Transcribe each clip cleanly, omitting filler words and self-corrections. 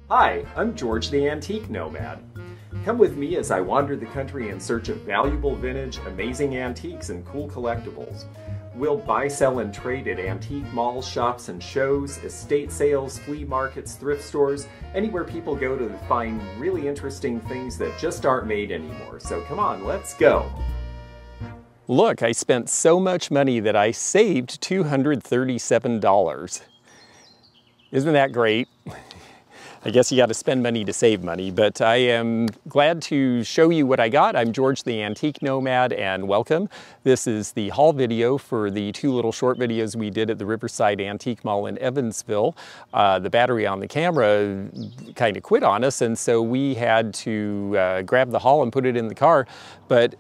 Hi, I'm George the Antique Nomad. Come with me as I wander the country in search of valuable vintage, amazing antiques, and cool collectibles. We'll buy, sell, and trade at antique malls, shops, and shows, estate sales, flea markets, thrift stores, anywhere people go to find really interesting things that just aren't made anymore. So come on, let's go. Look, I spent so much money that I saved $237. Isn't that great? I guess you got to spend money to save money, but I am glad to show you what I got. I'm George the Antique Nomad, and welcome. This is the haul video for the two little short videos we did at the Riverside Antique Mall in Evansville. The battery on the camera kind of quit on us, and so we had to grab the haul and put it in the car. But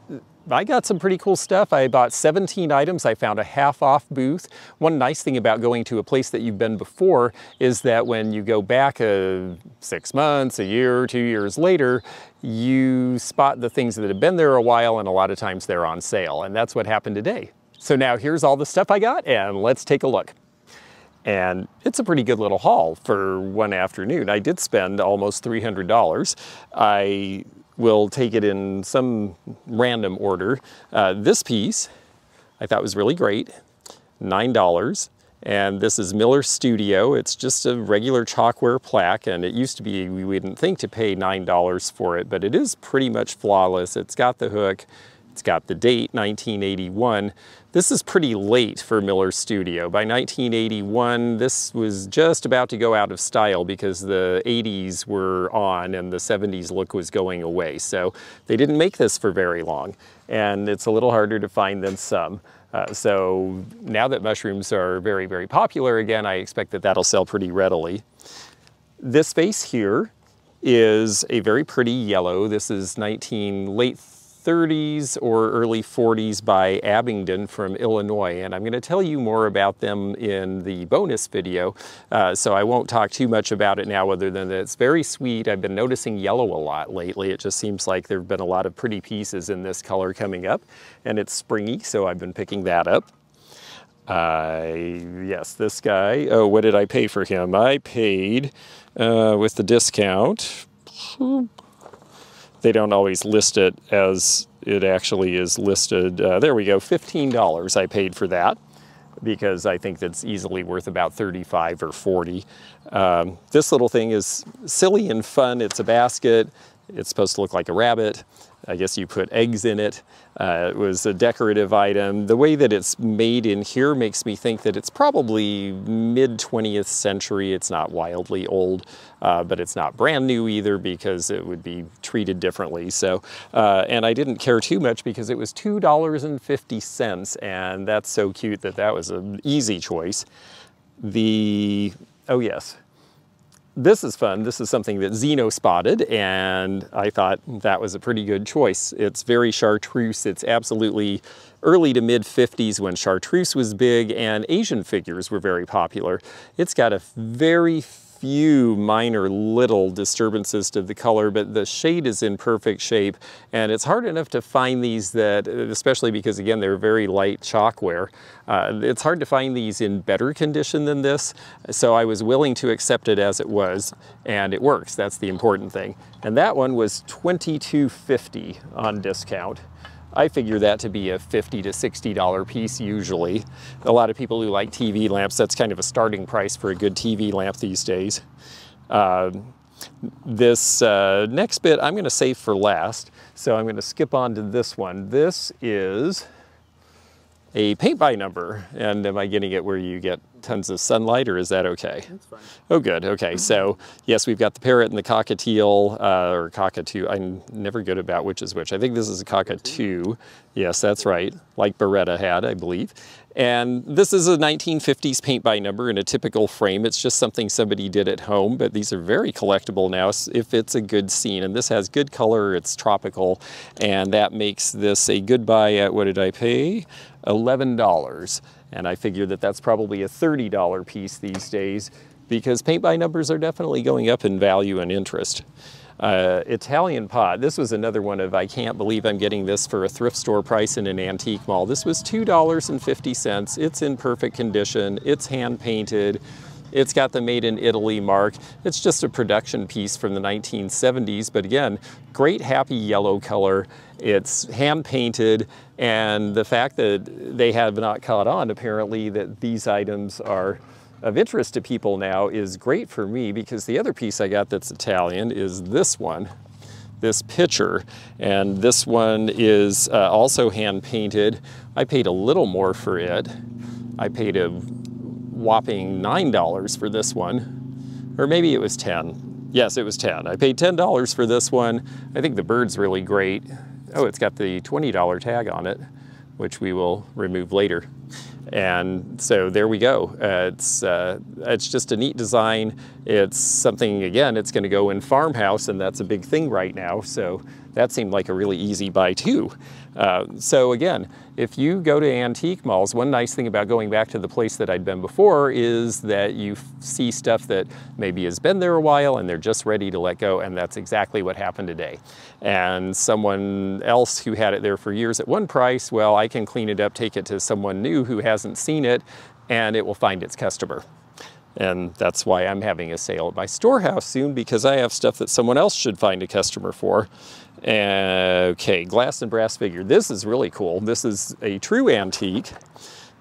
I got some pretty cool stuff. I bought 17 items. I found a half-off booth. One nice thing about going to a place that you've been before is that when you go back 6 months, a year, 2 years later, you spot the things that have been there a while, and a lot of times they're on sale. And that's what happened today. So now here's all the stuff I got, and let's take a look. And it's a pretty good little haul for one afternoon. I did spend almost $300. We'll take it in some random order. This piece I thought was really great, $9. And this is Miller Studio. It's just a regular chalkware plaque, and it used to be, we wouldn't think to pay $9 for it, but it is pretty much flawless. It's got the hook, it's got the date, 1981. This is pretty late for Miller Studio. By 1981, this was just about to go out of style because the 80s were on and the 70s look was going away. So they didn't make this for very long, and it's a little harder to find than some. So now that mushrooms are very, very popular again, I expect that that'll sell pretty readily. This vase here is a very pretty yellow. This is late 30s or early 40s by Abingdon from Illinois, and I'm going to tell you more about them in the bonus video, so I won't talk too much about it now other than that it's very sweet. I've been noticing yellow a lot lately. It just seems like there have been a lot of pretty pieces in this color coming up, and it's springy, so I've been picking that up. Yes, this guy, oh, what did I pay for him? I paid, with the discount, they don't always list it as it actually is listed. There we go, $15 I paid for that because I think that's easily worth about $35 or $40. This little thing is silly and fun. It's a basket. It's supposed to look like a rabbit. I guess you put eggs in it. It was a decorative item. The way that it's made in here makes me think that it's probably mid-20th century. It's not wildly old, but it's not brand new either because it would be treated differently. So, and I didn't care too much because it was $2.50, and that's so cute that that was an easy choice. Oh yes. This is fun. This is something that Zeno spotted, and I thought that was a pretty good choice. It's very chartreuse. It's absolutely early to mid 50s when chartreuse was big and Asian figures were very popular. It's got a very few minor little disturbances to the color, but the shade is in perfect shape, and it's hard enough to find these that, especially because again they're very light chalkware, it's hard to find these in better condition than this, so I was willing to accept it as it was, and it works. That's the important thing. And that one was $22.50 on discount. I figure that to be a $50 to $60 piece usually. A lot of people who like TV lamps, that's kind of a starting price for a good TV lamp these days. This next bit I'm going to save for last, so I'm going to skip on to this one. This is a paint by number, and am I getting it where you get tons of sunlight, or is that okay? That's fine. Oh, good. Okay, so yes, we've got the parrot and the cockatiel, or cockatoo. I'm never good about which is which. I think this is a cockatoo. Yes, that's right, like Beretta had, I believe. And this is a 1950s paint by number in a typical frame. It's just something somebody did at home, but these are very collectible now if it's a good scene. And this has good color, it's tropical, and that makes this a good buy at, what did I pay? $11. And I figure that that's probably a $30 piece these days because paint by numbers are definitely going up in value and interest. Italian pot. This was another one of, I can't believe I'm getting this for a thrift store price in an antique mall. This was $2.50. It's in perfect condition. It's hand painted. It's got the Made in Italy mark. It's just a production piece from the 1970s, but again, great happy yellow color. It's hand painted, and the fact that they have not caught on apparently that these items are of interest to people now is great for me, because the other piece I got that's Italian is this one, this pitcher, and this one is also hand painted. I paid a little more for it. I paid a whopping $9 for this one, or maybe it was 10. Yes, it was 10. I paid $10 for this one. I think the bird's really great. Oh, it's got the $20 tag on it, which we will remove later. And so there we go. It's just a neat design. It's something, again, it's going to go in farmhouse, and that's a big thing right now. So that seemed like a really easy buy too. So again, if you go to antique malls, one nice thing about going back to the place that I'd been before is that you see stuff that maybe has been there a while and they're just ready to let go, and that's exactly what happened today. And someone else who had it there for years at one price, well, I can clean it up, take it to someone new who hasn't seen it, and it will find its customer. And that's why I'm having a sale at my storehouse soon, because I have stuff that someone else should find a customer for. Okay, glass and brass figure. This is really cool. This is a true antique.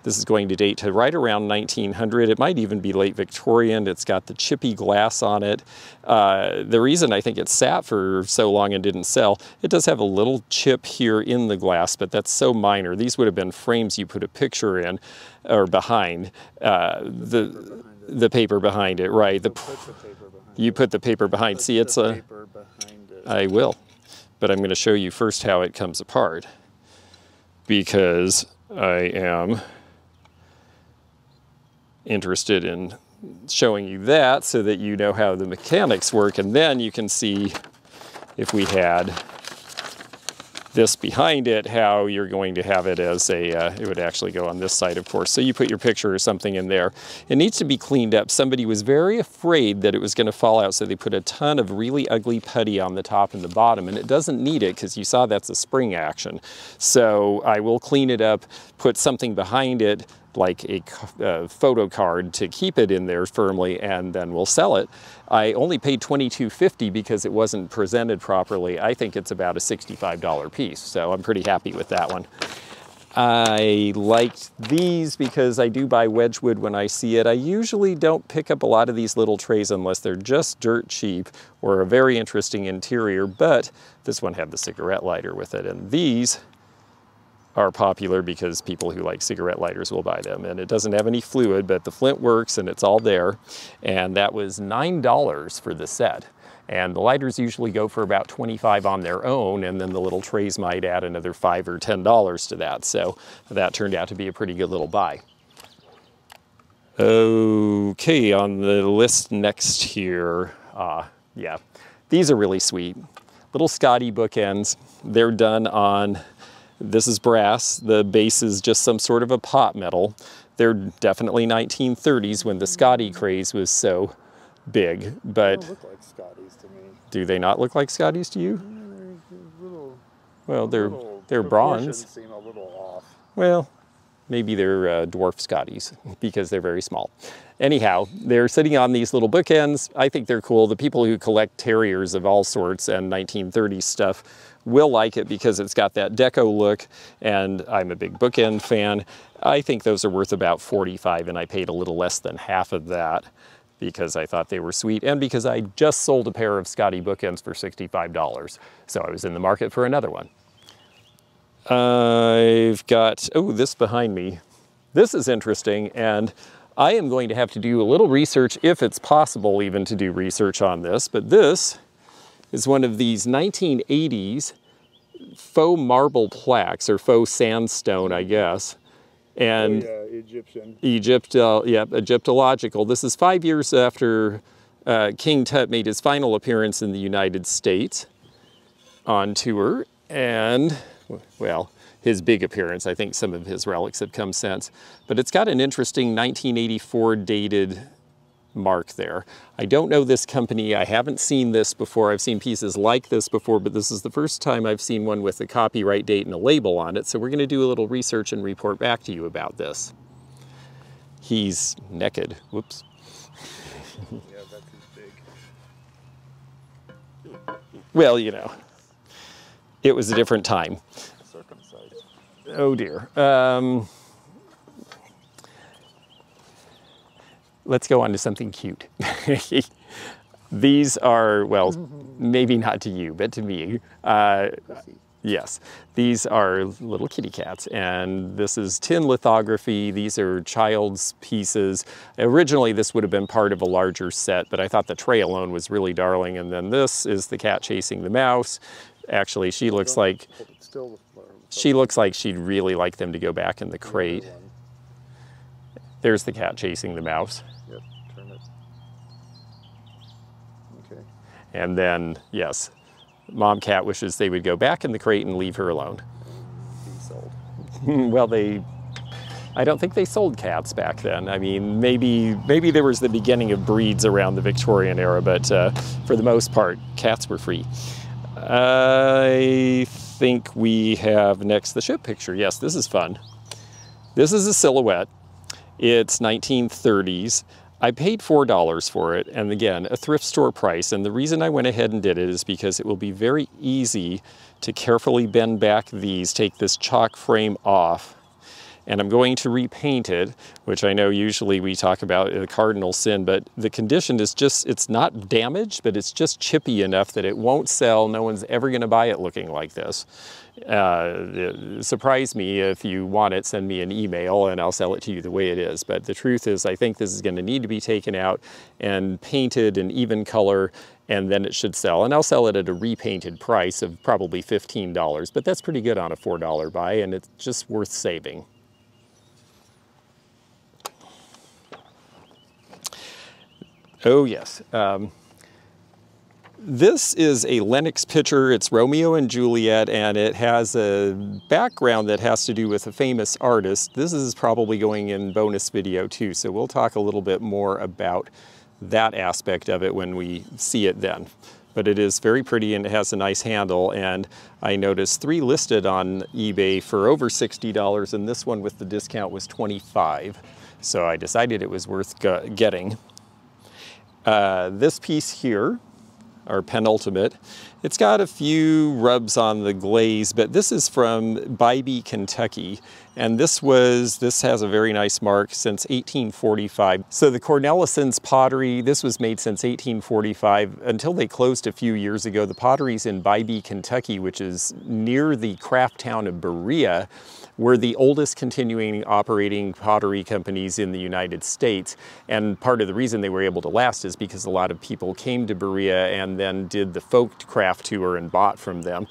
This is going to date to right around 1900. It might even be late Victorian. It's got the chippy glass on it. The reason I think it sat for so long and didn't sell, it does have a little chip here in the glass, but that's so minor. These would have been frames you put a picture in or behind. The paper behind it, right? You put the paper behind. See, it's a... I will. But I'm going to show you first how it comes apart, because I am interested in showing you that so that you know how the mechanics work, and then you can see if we had this behind it, how you're going to have it as a, it would actually go on this side, of course. So you put your picture or something in there. It needs to be cleaned up. Somebody was very afraid that it was going to fall out, so they put a ton of really ugly putty on the top and the bottom, and it doesn't need it because you saw that's a spring action. So I will clean it up, put something behind it, like a photo card to keep it in there firmly, and then we'll sell it. I only paid $22.50 because it wasn't presented properly. I think it's about a $65 piece, so I'm pretty happy with that one. I liked these because I do buy Wedgwood when I see it. I usually don't pick up a lot of these little trays unless they're just dirt cheap or a very interesting interior, but this one had the cigarette lighter with it, and these are popular because people who like cigarette lighters will buy them. And it doesn't have any fluid, but the flint works and it's all there. And that was $9 for the set. And the lighters usually go for about $25 on their own, and then the little trays might add another $5 or $10 to that. So that turned out to be a pretty good little buy. Okay, on the list next here, yeah, these are really sweet. Little Scotty bookends. They're done on, this is brass, the base is just some sort of a pot metal. They're definitely 1930s when the Scotty craze was so big, but... They don't look like Scotties to me. Do they not look like Scotties to you? They're little, well, they're bronze. Seem a little off. Well, maybe they're dwarf Scotties because they're very small. Anyhow, they're sitting on these little bookends. I think they're cool. The people who collect terriers of all sorts and 1930s stuff will like it because it's got that deco look, and I'm a big bookend fan. I think those are worth about $45, and I paid a little less than half of that because I thought they were sweet, and because I just sold a pair of Scotty bookends for $65. So I was in the market for another one. I've got, oh, this behind me. This is interesting, and I am going to have to do a little research, if it's possible even to do research on this, but this is one of these 1980s faux marble plaques, or faux sandstone, I guess. And Egyptian. Egyptological. This is 5 years after King Tut made his final appearance in the United States on tour, and, well, his big appearance. I think some of his relics have come since. But it's got an interesting 1984 dated mark there. I don't know this company. I haven't seen this before. I've seen pieces like this before, but this is the first time I've seen one with a copyright date and a label on it. So we're going to do a little research and report back to you about this. He's naked. Whoops. Yeah, that's his big. Well, you know, it was a different time. Circumcised. Oh dear. Let's go on to something cute. These are, well, maybe not to you, but to me. Yes, these are little kitty cats, and this is tin lithography. These are child's pieces. Originally, this would have been part of a larger set, but I thought the tray alone was really darling. And then this is the cat chasing the mouse. Actually, she looks like she'd really like them to go back in the crate. There's the cat chasing the mouse. Yep, turn it. Okay. And then, yes, mom cat wishes they would go back in the crate and leave her alone. Be sold. Well, I don't think they sold cats back then. I mean, maybe there was the beginning of breeds around the Victorian era, but for the most part, cats were free. I think we have next the ship picture. Yes, this is fun. This is a silhouette. It's 1930s. I paid $4 for it, and again, a thrift store price. And the reason I went ahead and did it is because it will be very easy to carefully bend back these, take this chalk frame off, and I'm going to repaint it, which I know usually we talk about the cardinal sin, but the condition is just, it's not damaged, but it's just chippy enough that it won't sell. No one's ever gonna buy it looking like this. Surprise me. If you want it, send me an email and I'll sell it to you the way it is. But the truth is, I think this is gonna need to be taken out and painted an even color, and then it should sell. And I'll sell it at a repainted price of probably $15, but that's pretty good on a $4 buy, and it's just worth saving. Oh yes. This is a Lenox picture. It's Romeo and Juliet, and it has a background that has to do with a famous artist. This is probably going in bonus video too, so we'll talk a little bit more about that aspect of it when we see it then. But it is very pretty and it has a nice handle, and I noticed 3 listed on eBay for over $60, and this one with the discount was $25. So I decided it was worth getting. This piece here, our penultimate, it's got a few rubs on the glaze, but this is from Bybee, Kentucky, and this has a very nice mark since 1845. So the Cornelison's pottery, this was made since 1845 until they closed a few years ago. The potteries in Bybee, Kentucky, which is near the craft town of Berea, were the oldest continuing operating pottery companies in the United States. And part of the reason they were able to last is because a lot of people came to Berea and then did the folk craft tour and bought from them.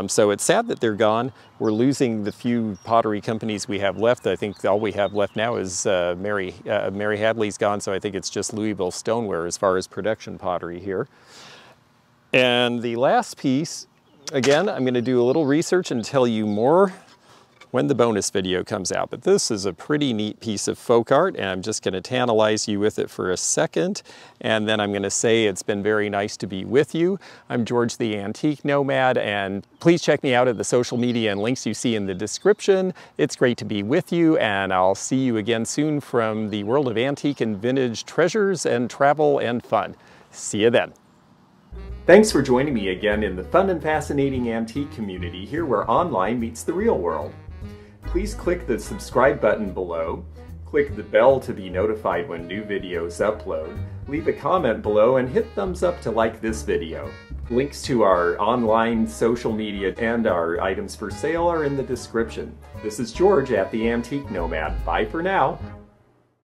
So it's sad that they're gone. We're losing the few pottery companies we have left. I think all we have left now is Mary Hadley's gone, so I think it's just Louisville Stoneware as far as production pottery here. And the last piece, again, I'm gonna do a little research and tell you more when the bonus video comes out. But this is a pretty neat piece of folk art, and I'm just gonna tantalize you with it for a second, and then I'm gonna say it's been very nice to be with you. I'm George the Antique Nomad, and please check me out at the social media and links you see in the description. It's great to be with you, and I'll see you again soon from the world of antique and vintage treasures and travel and fun. See you then. Thanks for joining me again in the fun and fascinating antique community, here where online meets the real world. Please click the subscribe button below, click the bell to be notified when new videos upload, leave a comment below, and hit thumbs up to like this video. Links to our online social media and our items for sale are in the description. This is George at the Antique Nomad. Bye for now.